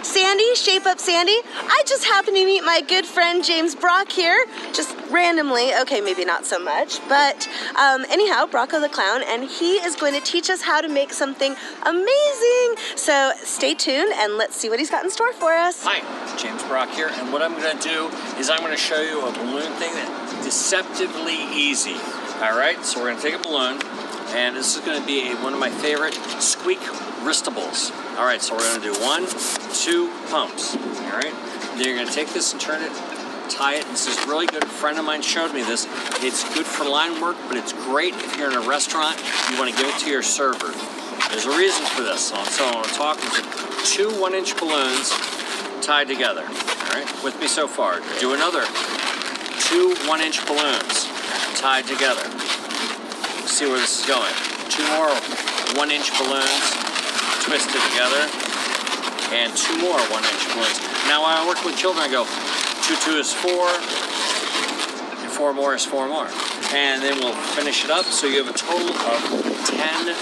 Sandy, Shape Up Sandy. I just happened to meet my good friend James Brock here, just randomly. Okay, maybe not so much, but anyhow, Brocco the Clown, and he is going to teach us how to make something amazing. So stay tuned and let's see what he's got in store for us. Hi, James Brock here, and what I'm going to do is I'm going to show you a balloon thing that's deceptively easy. All right, so we're going to take a balloon, and this is going to be one of my favorite Squeak Wristables. All right, so we're going to do 1, 2 pumps. All right, then you're going to take this and turn it, tie it. This is really good. A friend of mine showed me this. It's good for line work, but it's great if you're in a restaurant. You want to give it to your server. There's a reason for this. So I'm talking to 2 1-inch balloons tied together. All right, with me so far. Do another 2 1-inch balloons tied together. See where this is going. 2 more 1-inch balloons twisted together, and 2 more 1-inch balloons. Now when I work with children, I go 2, 2 is 4, and 4 more is 4 more. And then we'll finish it up, so you have a total of 10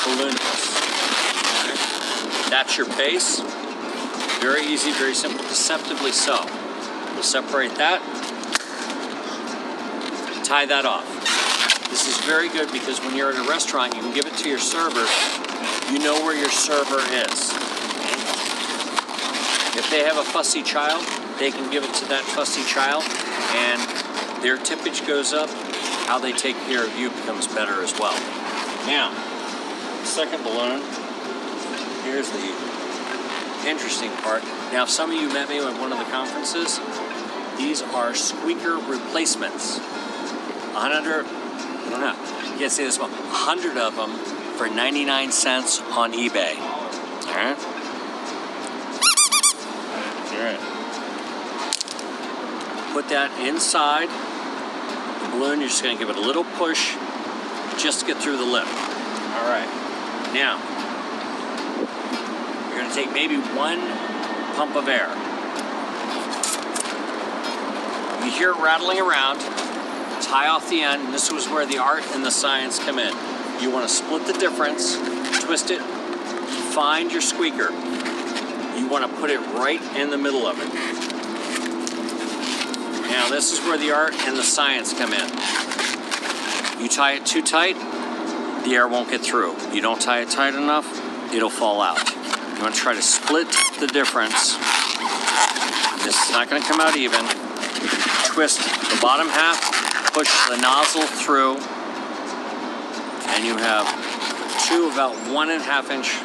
balloons. That's your base. Very easy, very simple, deceptively so. We'll separate that, tie that off. This is very good because when you're at a restaurant, you can give it to your server. You know where your server is. If they have a fussy child, they can give it to that fussy child, and their tippage goes up. How they take care of you becomes better as well. Now, second balloon. Here's the interesting part. Now, if some of you met me at one of the conferences, these are squeaker replacements. 100, I don't know, you can't say this one, 100 of them for 99 cents on eBay. All right? All right. Put that inside the balloon. You're just going to give it a little push just to get through the lip. All right. Now, you're going to take maybe 1 pump of air. You hear it rattling around. Tie off the end, and this was where the art and the science come in. You want to split the difference, twist it, find your squeaker. You want to put it right in the middle of it. Now this is where the art and the science come in. You tie it too tight, the air won't get through. You don't tie it tight enough, it'll fall out. You want to try to split the difference. This is not going to come out even. Twist the bottom half, push the nozzle through, and you have 2 about 1.5 inch.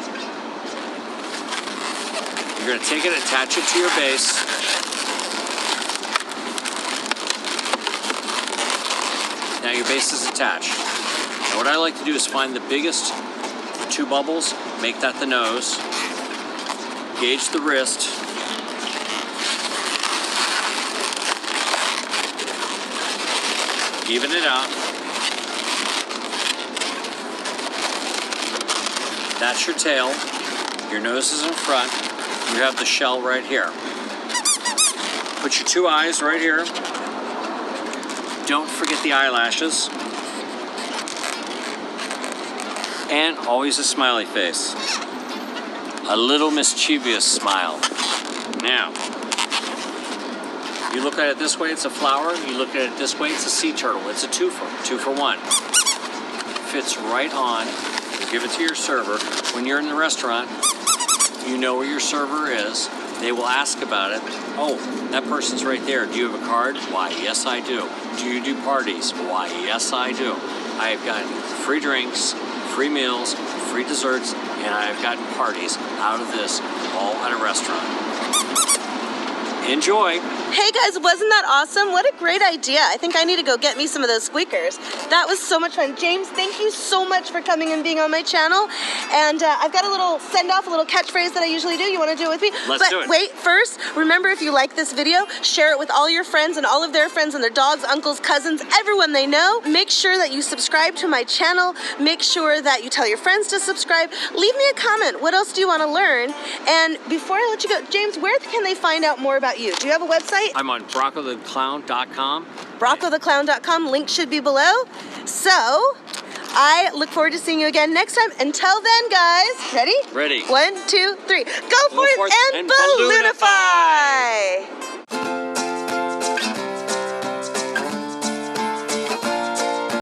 You're going to take it, attach it to your base. Now your base is attached. Now what I like to do is find the biggest 2 bubbles, make that the nose, gauge the wrist, even it out. That's your tail. Your nose is in front. You have the shell right here. Put your 2 eyes right here. Don't forget the eyelashes. And always a smiley face. A little mischievous smile. Now, you look at it this way, it's a flower. You look at it this way, it's a sea turtle. It's a 2 for 1. Fits right on. You give it to your server. When you're in the restaurant, you know where your server is. They will ask about it. Oh, that person's right there. Do you have a card? Why, yes, I do. Do you do parties? Why, yes, I do. I have gotten free drinks, free meals, free desserts, and I have gotten parties out of this, all at a restaurant. Enjoy. Hey guys, wasn't that awesome? What a great idea. I think I need to go get me some of those squeakers. That was so much fun. James, thank you so much for coming and being on my channel. And I've got a little send-off, a little catchphrase that I usually do. You want to do it with me? Let's do it. But wait, first, remember if you like this video, share it with all your friends and all of their friends and their dogs, uncles, cousins, everyone they know. Make sure that you subscribe to my channel. Make sure that you tell your friends to subscribe. Leave me a comment. What else do you want to learn? And before I let you go, James, where can they find out more about you? Do you have a website? I'm on BroccoTheClown.com. BroccoTheClown.com. Link should be below. So, I look forward to seeing you again next time. Until then, guys, ready? Ready. 1, 2, 3. Go forth and balloonify!